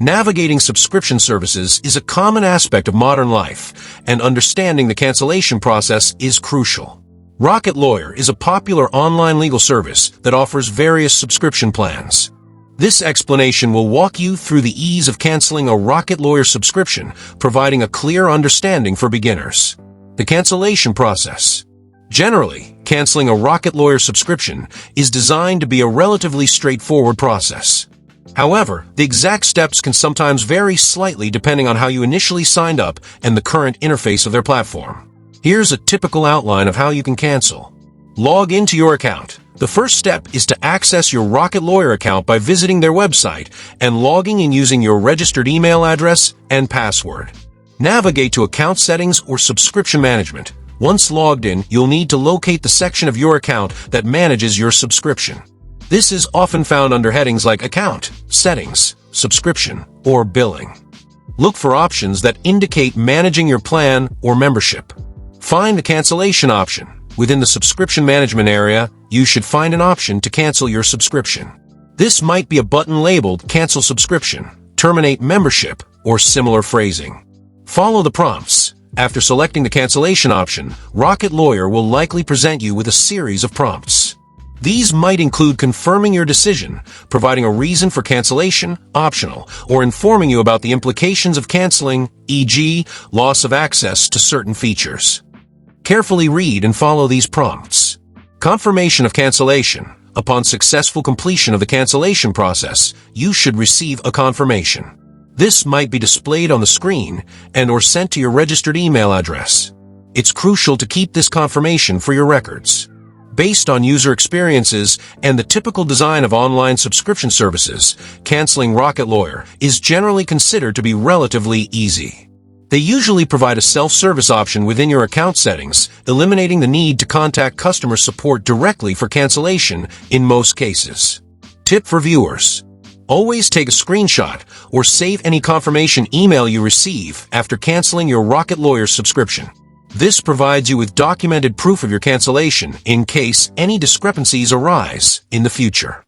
Navigating subscription services is a common aspect of modern life, and understanding the cancellation process is crucial. Rocket Lawyer is a popular online legal service that offers various subscription plans. This explanation will walk you through the ease of canceling a Rocket Lawyer subscription, providing a clear understanding for beginners. The cancellation process. Generally, canceling a Rocket Lawyer subscription is designed to be a relatively straightforward process. However, the exact steps can sometimes vary slightly depending on how you initially signed up and the current interface of their platform. Here's a typical outline of how you can cancel. Log into your account. The first step is to access your Rocket Lawyer account by visiting their website and logging in using your registered email address and password. Navigate to Account Settings or Subscription Management. Once logged in, you'll need to locate the section of your account that manages your subscription. This is often found under headings like Account, Settings, Subscription, or Billing. Look for options that indicate managing your plan or membership. Find the cancellation option. Within the subscription management area, you should find an option to cancel your subscription. This might be a button labeled Cancel Subscription, Terminate Membership, or similar phrasing. Follow the prompts. After selecting the cancellation option, Rocket Lawyer will likely present you with a series of prompts. These might include confirming your decision, providing a reason for cancellation, optional, or informing you about the implications of canceling, e.g., loss of access to certain features. Carefully read and follow these prompts. Confirmation of cancellation. Upon successful completion of the cancellation process, you should receive a confirmation. This might be displayed on the screen and/or sent to your registered email address. It's crucial to keep this confirmation for your records. Based on user experiences and the typical design of online subscription services, canceling Rocket Lawyer is generally considered to be relatively easy. They usually provide a self-service option within your account settings, eliminating the need to contact customer support directly for cancellation in most cases. Tip for viewers. Always take a screenshot or save any confirmation email you receive after canceling your Rocket Lawyer subscription. This provides you with documented proof of your cancellation in case any discrepancies arise in the future.